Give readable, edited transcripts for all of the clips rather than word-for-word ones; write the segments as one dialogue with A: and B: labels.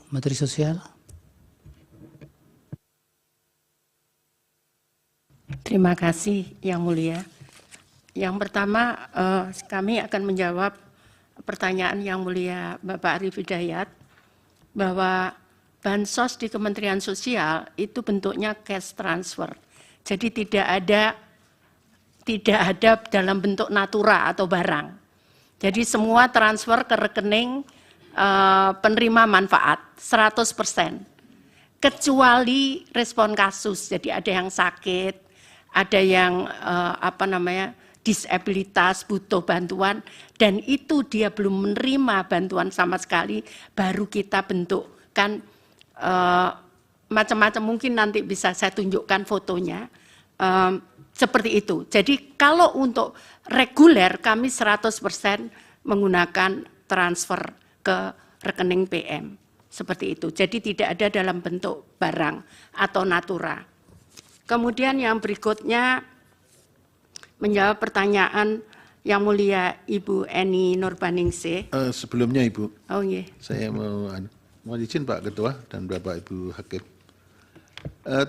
A: Menteri Sosial.
B: Terima kasih Yang Mulia. Yang pertama kami akan menjawab pertanyaan Yang Mulia Bapak Arief Hidayat bahwa bansos di Kementerian Sosial itu bentuknya cash transfer. Jadi tidak ada dalam bentuk natura atau barang. Jadi semua transfer ke rekening penerima manfaat 100%. Kecuali respon kasus. Jadi ada yang sakit, ada yang disabilitas, butuh bantuan, dan itu dia belum menerima bantuan sama sekali, baru kita bentukkan macam-macam, mungkin nanti bisa saya tunjukkan fotonya, seperti itu. Jadi kalau untuk reguler kami 100% menggunakan transfer ke rekening PM, seperti itu. Jadi tidak ada dalam bentuk barang atau natura. Kemudian yang berikutnya, menjawab pertanyaan Yang Mulia Ibu Eni Nurbaningsih.
C: Sebelumnya Ibu,
B: iya.
C: Saya mohon izin Pak Ketua dan Bapak Ibu Hakim.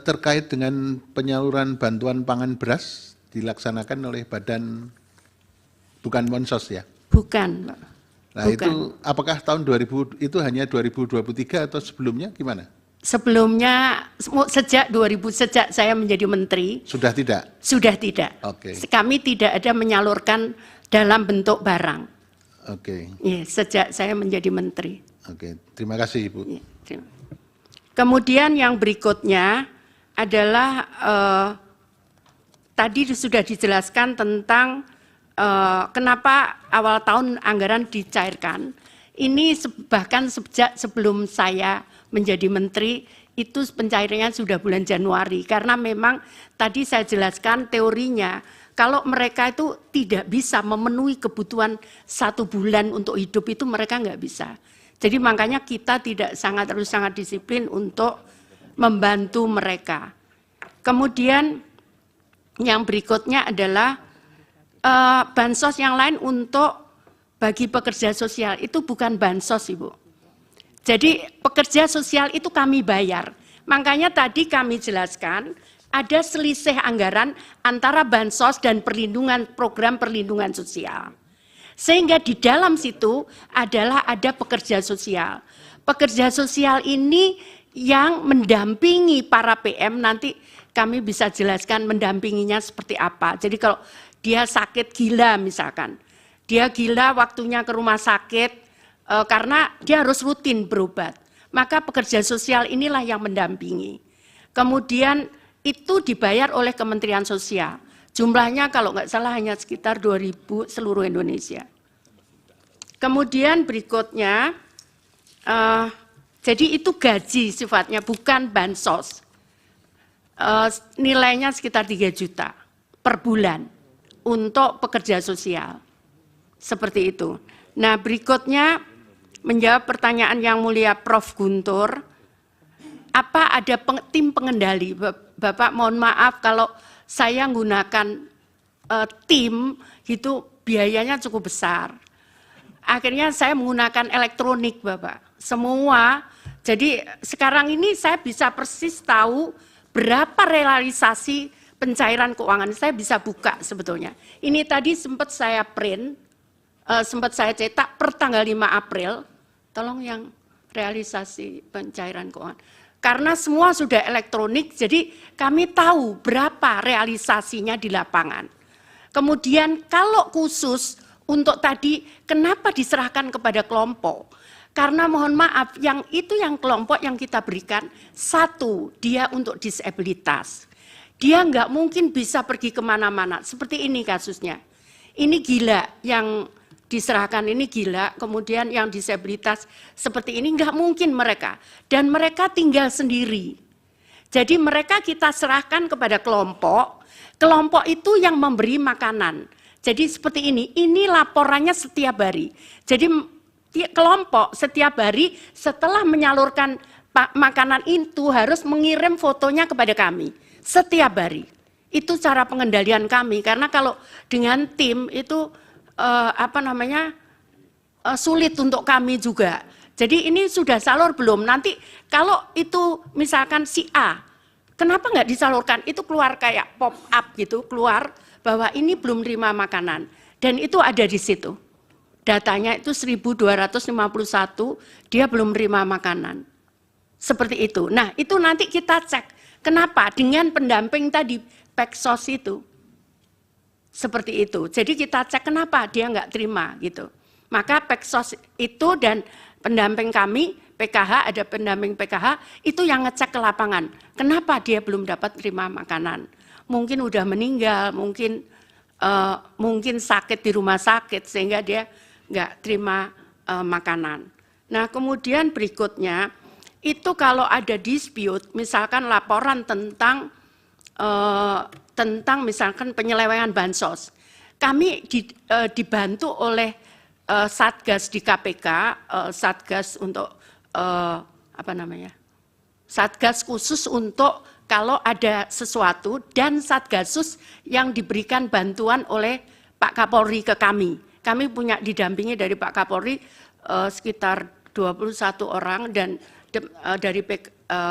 C: Terkait dengan penyaluran bantuan pangan beras dilaksanakan oleh badan, bukan Monsos ya?
B: Bukan, Pak.
C: Nah bukan. Itu apakah tahun 2000 itu hanya 2023 atau sebelumnya gimana?
B: Sebelumnya sejak saya menjadi menteri
C: sudah tidak.
B: Oke. Kami tidak ada menyalurkan dalam bentuk barang.
C: Oke.
B: Ya, sejak saya menjadi menteri.
C: Oke, terima kasih Ibu.
B: Ya, kemudian yang berikutnya adalah tadi sudah dijelaskan tentang kenapa awal tahun anggaran dicairkan. Ini bahkan sejak sebelum saya menjadi menteri, itu pencairannya sudah bulan Januari. Karena memang tadi saya jelaskan teorinya, kalau mereka itu tidak bisa memenuhi kebutuhan 1 bulan untuk hidup itu mereka nggak bisa. Jadi makanya kita harus sangat disiplin untuk membantu mereka. Kemudian yang berikutnya adalah bansos yang lain untuk bagi pekerja sosial, itu bukan bansos Ibu. Jadi pekerja sosial itu kami bayar. Makanya tadi kami jelaskan ada selisih anggaran antara bansos dan program perlindungan sosial. Sehingga di dalam situ adalah ada pekerja sosial. Pekerja sosial ini yang mendampingi para PM, nanti kami bisa jelaskan mendampinginya seperti apa. Jadi kalau dia sakit gila misalkan, dia gila waktunya ke rumah sakit, karena dia harus rutin berobat, maka pekerja sosial inilah yang mendampingi. Kemudian itu dibayar oleh Kementerian Sosial. Jumlahnya kalau nggak salah hanya sekitar 2.000 seluruh Indonesia. Kemudian berikutnya, jadi itu gaji sifatnya, bukan bansos. Nilainya sekitar 3 juta per bulan untuk pekerja sosial. Seperti itu. Nah berikutnya, menjawab pertanyaan Yang Mulia Prof. Guntur, apa ada tim pengendali? Bapak mohon maaf kalau saya menggunakan tim, itu biayanya cukup besar. Akhirnya saya menggunakan elektronik Bapak, semua. Jadi sekarang ini saya bisa persis tahu berapa realisasi pencairan keuangan, saya bisa buka sebetulnya. Ini tadi sempat saya print, sempat saya cetak per tanggal 5 April, tolong yang realisasi pencairan keuangan. Karena semua sudah elektronik, jadi kami tahu berapa realisasinya di lapangan. Kemudian kalau khusus untuk tadi, kenapa diserahkan kepada kelompok? Karena mohon maaf, yang kelompok yang kita berikan, satu, dia untuk disabilitas. Dia nggak mungkin bisa pergi kemana-mana, seperti ini kasusnya. Ini gila yang diserahkan, ini gila, kemudian yang disabilitas seperti ini nggak mungkin mereka, dan mereka tinggal sendiri. Jadi mereka kita serahkan kepada kelompok itu yang memberi makanan. Jadi seperti ini laporannya setiap hari. Jadi kelompok setiap hari setelah menyalurkan makanan itu harus mengirim fotonya kepada kami setiap hari. Itu cara pengendalian kami, karena kalau dengan tim itu sulit untuk kami juga. Jadi ini sudah salur belum? Nanti kalau itu misalkan si A, kenapa nggak disalurkan? Itu keluar kayak pop up gitu, keluar bahwa ini belum terima makanan. Dan itu ada di situ. Datanya itu 1.251, dia belum terima makanan. Seperti itu. Nah itu nanti kita cek. Kenapa? Dengan pendamping tadi, Peksos itu. Seperti itu. Jadi kita cek kenapa dia nggak terima gitu. Maka Peksos itu dan pendamping kami, PKH, ada pendamping PKH, itu yang ngecek ke lapangan. Kenapa dia belum dapat terima makanan? Mungkin udah meninggal, mungkin sakit di rumah sakit, sehingga dia nggak terima makanan. Nah kemudian berikutnya, itu kalau ada dispute, misalkan laporan tentang misalkan penyelewengan bansos, kami dibantu oleh Satgas di KPK, Satgas untuk Satgas khusus untuk kalau ada sesuatu dan Satgasus yang diberikan bantuan oleh Pak Kapolri ke kami. Kami punya didampingi dari Pak Kapolri sekitar 21 orang dan dari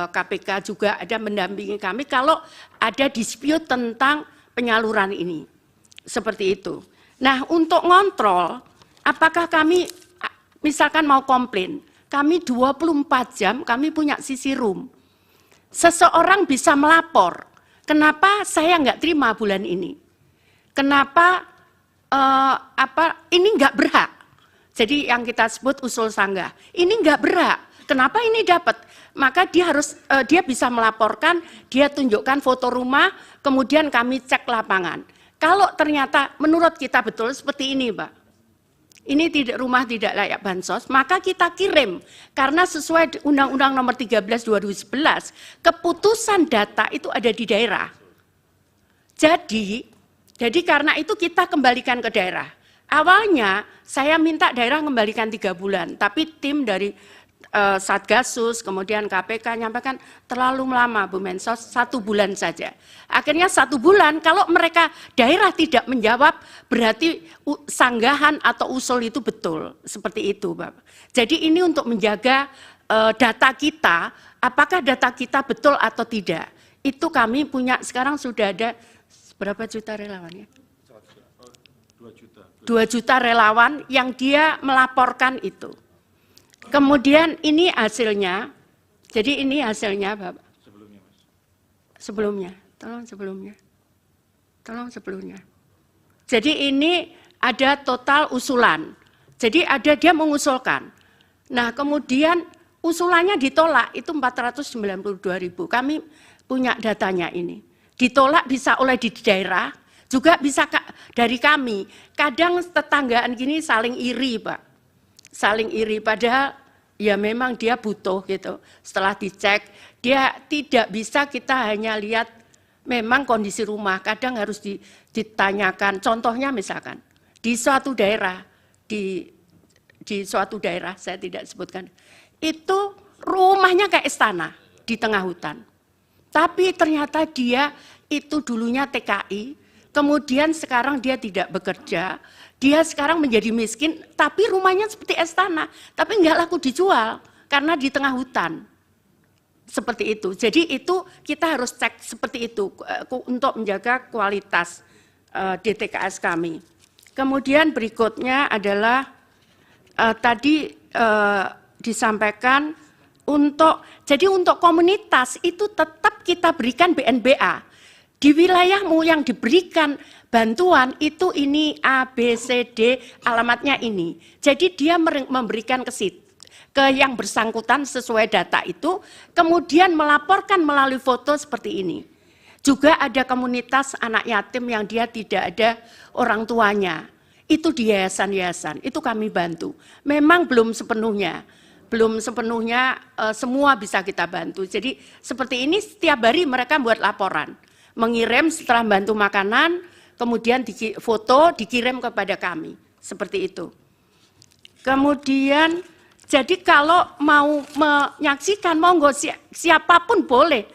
B: KPK juga ada mendampingi kami kalau ada dispute tentang penyaluran ini. Seperti itu. Nah, untuk ngontrol apakah kami misalkan mau komplain, kami 24 jam kami punya sisi room. Seseorang bisa melapor, kenapa saya nggak terima bulan ini? Kenapa ini nggak berhak? Jadi yang kita sebut usul sanggah, ini nggak berhak. Kenapa ini dapat? Maka dia bisa melaporkan, dia tunjukkan foto rumah, kemudian kami cek lapangan. Kalau ternyata menurut kita betul seperti ini, Pak. Ini rumah tidak layak bansos, maka kita kirim. Karena sesuai Undang-Undang Nomor 13 2011, keputusan data itu ada di daerah. Jadi karena itu kita kembalikan ke daerah. Awalnya saya minta daerah kembalikan 3 bulan, tapi tim dari Satgasus, kemudian KPK nyampaikan terlalu lama Bu Mensos, 1 bulan saja. Akhirnya 1 bulan, kalau mereka daerah tidak menjawab, berarti sanggahan atau usul itu betul. Seperti itu Bapak. Jadi ini untuk menjaga data kita, apakah data kita betul atau tidak. Itu kami punya, sekarang sudah ada berapa juta relawan ya? 2 juta relawan yang dia melaporkan itu. Kemudian ini hasilnya, jadi ini hasilnya Bapak. Sebelumnya Mas. Sebelumnya, tolong sebelumnya. Jadi ini ada total usulan, jadi ada dia mengusulkan. Nah kemudian usulannya ditolak, itu 492.000, kami punya datanya ini. Ditolak bisa oleh di daerah, juga bisa dari kami. Kadang tetanggaan gini saling iri Pak. Saling iri, padahal ya memang dia butuh gitu. Setelah dicek, dia tidak bisa kita hanya lihat memang kondisi rumah, kadang harus ditanyakan. Contohnya misalkan, di suatu daerah, di suatu daerah, saya tidak sebutkan, itu rumahnya kayak istana di tengah hutan. Tapi ternyata dia itu dulunya TKI, kemudian sekarang dia tidak bekerja, dia sekarang menjadi miskin, tapi rumahnya seperti istana, tapi nggak laku dijual karena di tengah hutan. Seperti itu. Jadi itu kita harus cek seperti itu untuk menjaga kualitas DTKS kami. Kemudian berikutnya adalah tadi disampaikan jadi untuk komunitas itu tetap kita berikan BNBA. Di wilayahmu yang diberikan bantuan itu ini A, B, C, D, alamatnya ini. Jadi dia memberikan ke yang bersangkutan sesuai data itu, kemudian melaporkan melalui foto seperti ini. Juga ada komunitas anak yatim yang dia tidak ada orang tuanya. Itu di yayasan-yayasan, itu kami bantu. Memang belum sepenuhnya semua bisa kita bantu. Jadi seperti ini setiap hari mereka buat laporan. Mengirim setelah bantu makanan, kemudian foto dikirim kepada kami, seperti itu. Kemudian, jadi kalau mau menyaksikan, monggo siapapun boleh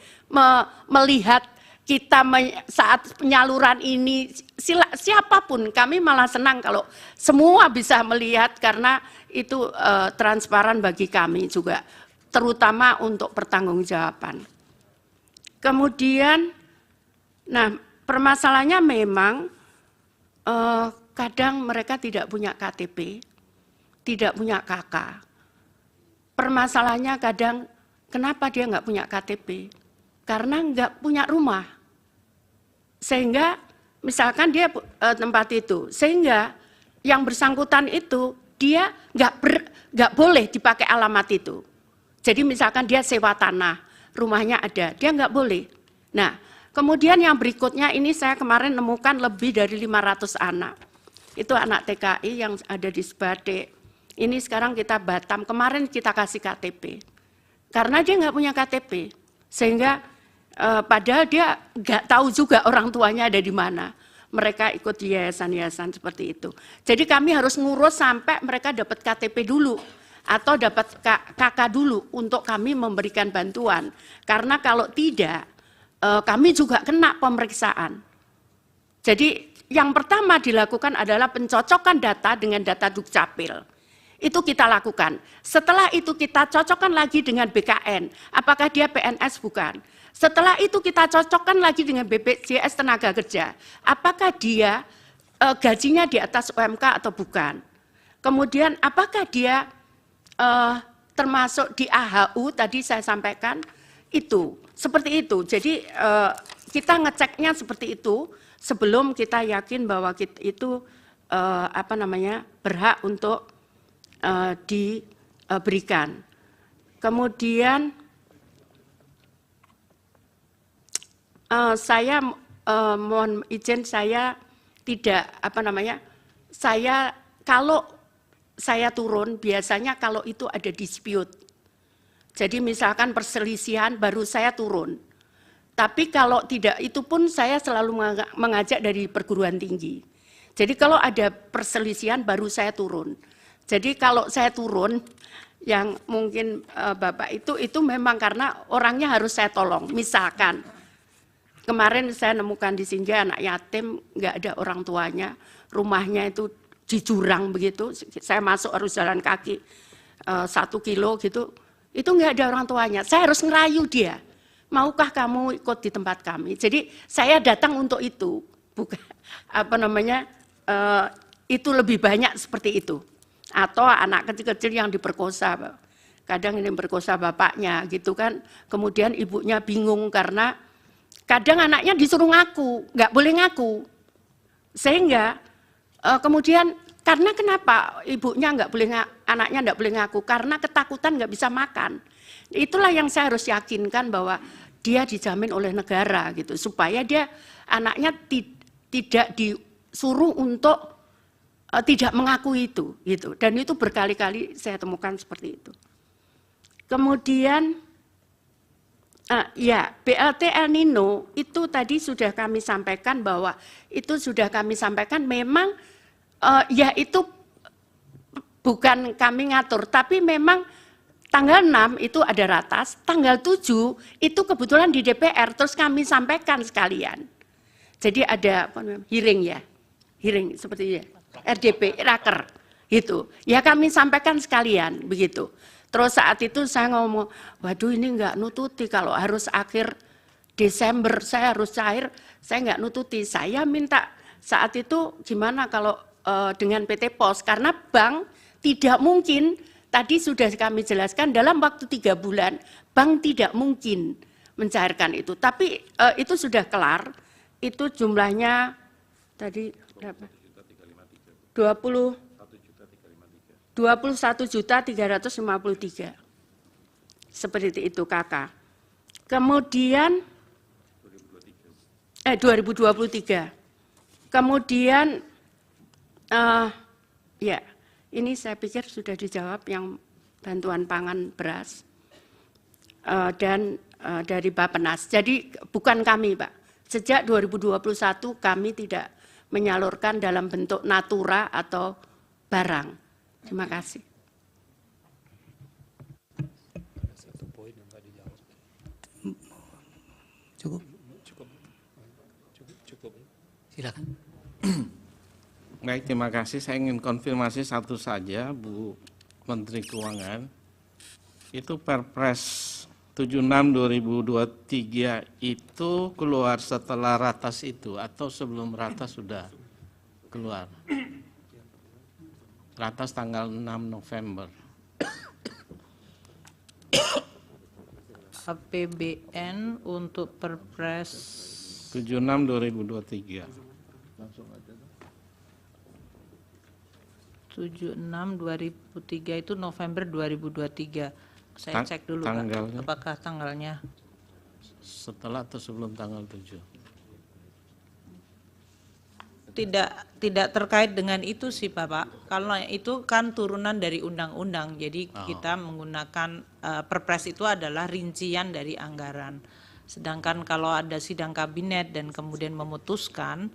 B: melihat kita saat penyaluran ini, siapapun, kami malah senang kalau semua bisa melihat karena itu transparan bagi kami juga, terutama untuk pertanggungjawaban. Kemudian, nah permasalahannya memang kadang mereka tidak punya KTP, tidak punya KK. Permasalahannya kadang kenapa dia nggak punya KTP? Karena nggak punya rumah. Sehingga misalkan dia tempat itu, sehingga yang bersangkutan itu dia nggak boleh dipakai alamat itu. Jadi misalkan dia sewa tanah, rumahnya ada, dia nggak boleh. Nah, kemudian yang berikutnya ini saya kemarin nemukan lebih dari 500 anak. Itu anak TKI yang ada di Sebatik. Ini sekarang kita Batam, kemarin kita kasih KTP. Karena dia nggak punya KTP, sehingga padahal dia nggak tahu juga orang tuanya ada di mana. Mereka ikut yayasan-yayasan seperti itu. Jadi kami harus ngurus sampai mereka dapat KTP dulu atau dapat KK dulu untuk kami memberikan bantuan. Karena kalau tidak, kami juga kena pemeriksaan. Jadi yang pertama dilakukan adalah pencocokan data dengan data Dukcapil. Itu kita lakukan. Setelah itu kita cocokkan lagi dengan BKN, apakah dia PNS bukan. Setelah itu kita cocokkan lagi dengan BPJS Tenaga Kerja, apakah dia gajinya di atas UMK atau bukan. Kemudian apakah dia termasuk di AHU, tadi saya sampaikan, itu. Seperti itu, jadi kita ngeceknya seperti itu, sebelum kita yakin bahwa itu berhak untuk diberikan. Kemudian saya mohon izin, saya tidak kalau saya turun biasanya kalau itu ada dispute. Jadi misalkan perselisihan baru saya turun. Tapi kalau tidak itu pun saya selalu mengajak dari perguruan tinggi. Jadi kalau ada perselisihan baru saya turun. Jadi kalau saya turun, yang mungkin Bapak itu memang karena orangnya harus saya tolong. Misalkan, kemarin saya nemukan di Sinja anak yatim, nggak ada orang tuanya, rumahnya itu di jurang begitu, saya masuk harus jalan kaki 1 kilo gitu, itu nggak ada orang tuanya, saya harus ngerayu dia, maukah kamu ikut di tempat kami? Jadi saya datang untuk itu, bukan itu lebih banyak seperti itu. Atau anak kecil-kecil yang diperkosa, kadang ini berkosa bapaknya gitu kan, kemudian ibunya bingung karena kadang anaknya disuruh ngaku, nggak boleh ngaku, sehingga kemudian karena kenapa ibunya nggak boleh anaknya nggak boleh ngaku, karena ketakutan nggak bisa makan. Itulah yang saya harus yakinkan bahwa dia dijamin oleh negara gitu, supaya dia anaknya tidak disuruh untuk tidak mengakui itu, gitu. Dan itu berkali-kali saya temukan seperti itu. Kemudian, ya BLT El Nino itu tadi sudah kami sampaikan bahwa itu sudah kami sampaikan memang ya itu bukan kami ngatur, tapi memang tanggal 6 itu ada ratas, tanggal 7 itu kebetulan di DPR, terus kami sampaikan sekalian. Jadi ada hearing ya, hearing seperti ya. RDP, raker, gitu. Ya kami sampaikan sekalian, begitu. Terus saat itu saya ngomong, waduh ini enggak nututi, kalau harus akhir Desember saya harus cair, saya enggak nututi. Saya minta saat itu gimana kalau dengan PT Pos, karena bank tidak mungkin, tadi sudah kami jelaskan dalam waktu 3 bulan, bank tidak mungkin mencairkan itu. Tapi itu sudah kelar, itu jumlahnya tadi berapa? 21.353. Seperti itu kakak. Kemudian 2023. Kemudian ya ini saya pikir sudah dijawab yang bantuan pangan beras dan dari Bappenas. Jadi bukan kami Pak. Sejak 2021 kami tidak menyalurkan dalam bentuk natura atau barang. Terima kasih.
A: Cukup. Silakan.
D: Baik, terima kasih. Saya ingin konfirmasi satu saja, Bu Menteri Keuangan. Itu Perpres 76/2023 itu keluar setelah ratas itu atau sebelum ratas sudah keluar? Ratas tanggal 6 November.
E: APBN untuk Perpres
D: 76/2023.
E: 76/2003 itu November 2023. Saya cek dulu
D: tanggalnya?
E: Pak, apakah tanggalnya
D: Setelah atau sebelum tanggal 7?
E: tidak terkait dengan itu sih Bapak. Kalau itu kan turunan dari undang-undang. Jadi kita menggunakan Perpres itu adalah rincian dari anggaran. Sedangkan kalau ada sidang kabinet dan kemudian memutuskan,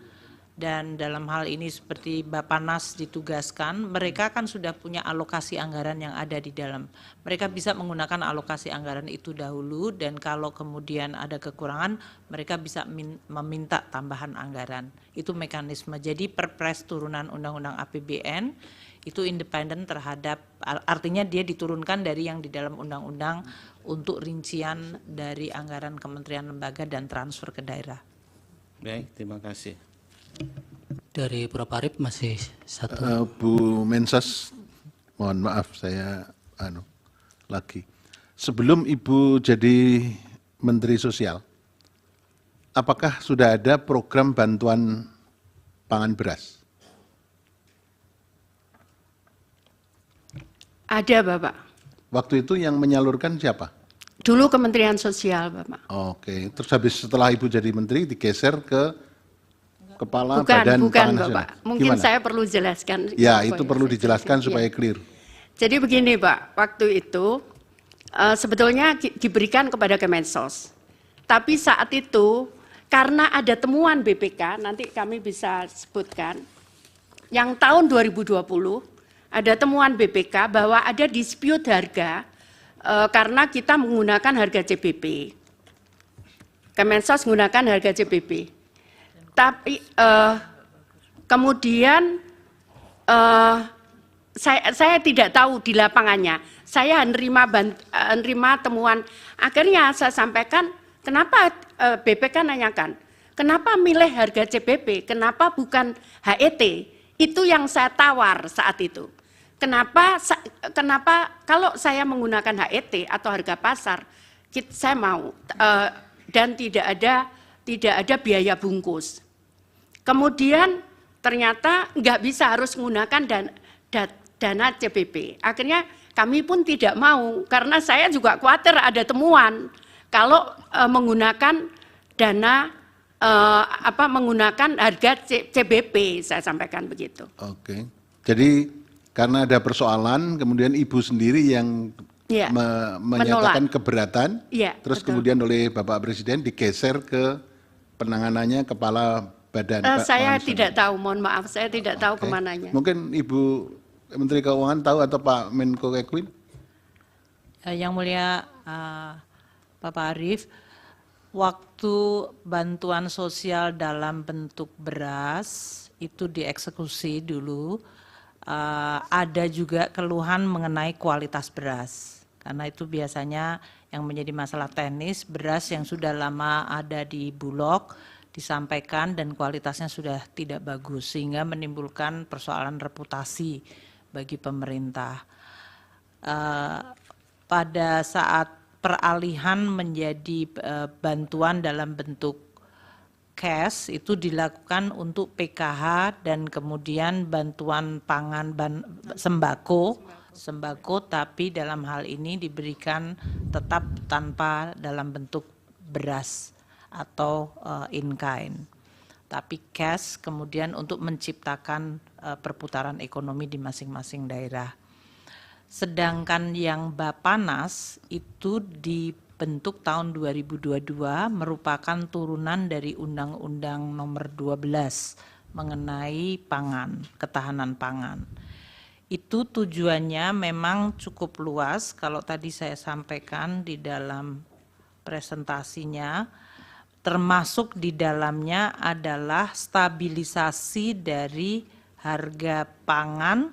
E: dan dalam hal ini seperti Bappenas ditugaskan, mereka kan sudah punya alokasi anggaran yang ada di dalam. Mereka bisa menggunakan alokasi anggaran itu dahulu, dan kalau kemudian ada kekurangan, mereka bisa meminta tambahan anggaran. Itu mekanisme. Jadi Perpres turunan Undang-Undang APBN itu independen terhadap, artinya dia diturunkan dari yang di dalam undang-undang untuk rincian dari anggaran kementerian lembaga dan transfer ke daerah.
D: Baik, terima kasih.
A: Dari Prof. Arief masih satu.
C: Bu Mensos, mohon maaf saya lagi. Sebelum Ibu jadi Menteri Sosial, apakah sudah ada program bantuan pangan beras?
B: Ada Bapak.
C: Waktu itu yang menyalurkan siapa?
B: Dulu Kementerian Sosial Bapak.
C: Oke, terus habis setelah Ibu jadi Menteri digeser ke Kepala
B: Bukan
C: Badan Pangan Nasional.
B: Bapak. Mungkin
C: Gimana?
B: saya perlu jelaskan.
C: Ya,
B: supaya
C: itu perlu
B: saya
C: dijelaskan
B: jelasin.
C: supaya
B: Ya.
C: clear.
B: Jadi begini Pak, waktu itu sebetulnya diberikan kepada Kemensos. Tapi saat itu karena ada temuan BPK, nanti kami bisa sebutkan, yang tahun 2020 ada temuan BPK bahwa ada dispute harga karena kita menggunakan harga CBP. Kemensos menggunakan harga CBP. Tapi kemudian saya tidak tahu di lapangannya. Saya menerima temuan. Akhirnya saya sampaikan, kenapa BPK nanyakan, kenapa milih harga CBP, kenapa bukan HET? Itu yang saya tawar saat itu. Kenapa kalau saya menggunakan HET atau harga pasar, saya mau dan tidak ada biaya bungkus. Kemudian ternyata nggak bisa, harus menggunakan dana CBP. Akhirnya kami pun tidak mau karena saya juga khawatir ada temuan kalau menggunakan dana menggunakan harga CBP, saya sampaikan begitu.
C: Oke. Jadi karena ada persoalan, kemudian Ibu sendiri yang
B: Ya,
C: menyatakan keberatan,
B: Ya,
C: terus
B: betul.
C: kemudian oleh Bapak Presiden digeser ke penanganannya Kepala Badan
B: Saya
C: Pangan Nasional.
B: tidak tahu, mohon maaf, saya tidak tahu
C: Oke.
B: kemananya.
C: Mungkin Ibu Menteri Keuangan tahu atau Pak Menko Ekwin?
E: Yang mulia Bapak Arief, waktu bantuan sosial dalam bentuk beras itu dieksekusi dulu, ada juga keluhan mengenai kualitas beras. Karena itu biasanya yang menjadi masalah teknis, beras yang sudah lama ada di Bulog disampaikan dan kualitasnya sudah tidak bagus, sehingga menimbulkan persoalan reputasi bagi pemerintah. Pada saat peralihan menjadi bantuan dalam bentuk cash itu dilakukan untuk PKH dan kemudian bantuan pangan sembako, tapi dalam hal ini diberikan tetap tanpa dalam bentuk beras atau in kind, tapi cash kemudian untuk menciptakan perputaran ekonomi di masing-masing daerah. Sedangkan yang Bappenas itu dibentuk tahun 2022 merupakan turunan dari Undang-Undang Nomor 12 mengenai pangan, ketahanan pangan. Itu tujuannya memang cukup luas, kalau tadi saya sampaikan di dalam presentasinya, termasuk di dalamnya adalah stabilisasi dari harga pangan,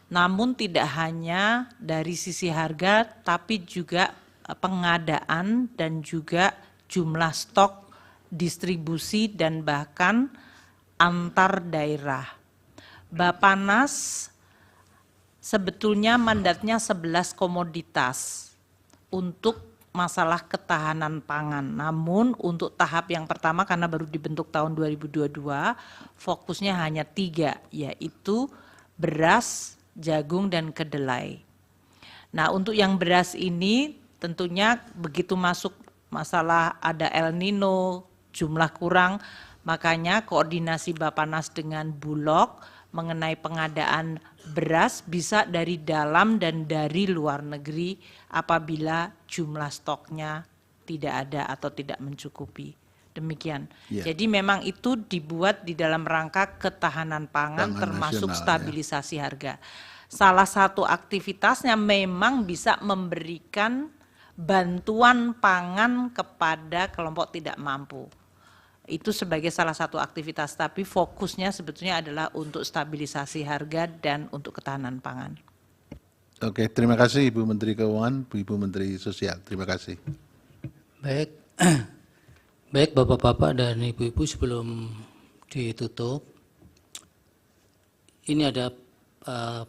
E: namun tidak hanya dari sisi harga, tapi juga pengadaan dan juga jumlah stok, distribusi, dan bahkan antar daerah. Bappenas sebetulnya mandatnya 11 komoditas untuk masalah ketahanan pangan. Namun untuk tahap yang pertama karena baru dibentuk tahun 2022, fokusnya hanya 3, yaitu beras, jagung, dan kedelai. Nah, untuk yang beras ini tentunya begitu masuk masalah ada El Nino, jumlah kurang, makanya koordinasi Bappenas dengan Bulog mengenai pengadaan beras bisa dari dalam dan dari luar negeri apabila jumlah stoknya tidak ada atau tidak mencukupi. Demikian.
C: Ya.
E: Jadi memang itu dibuat di dalam rangka ketahanan pangan termasuk
C: nasional,
E: stabilisasi harga. Salah satu aktivitasnya memang bisa memberikan bantuan pangan kepada kelompok tidak mampu. Itu sebagai salah satu aktivitas, tapi fokusnya sebetulnya adalah untuk stabilisasi harga dan untuk ketahanan pangan.
C: Oke, terima kasih Ibu Menteri Keuangan, Ibu Menteri Sosial. Terima kasih.
A: Baik, baik Bapak-bapak dan Ibu-ibu, sebelum ditutup, ini ada pertanyaan.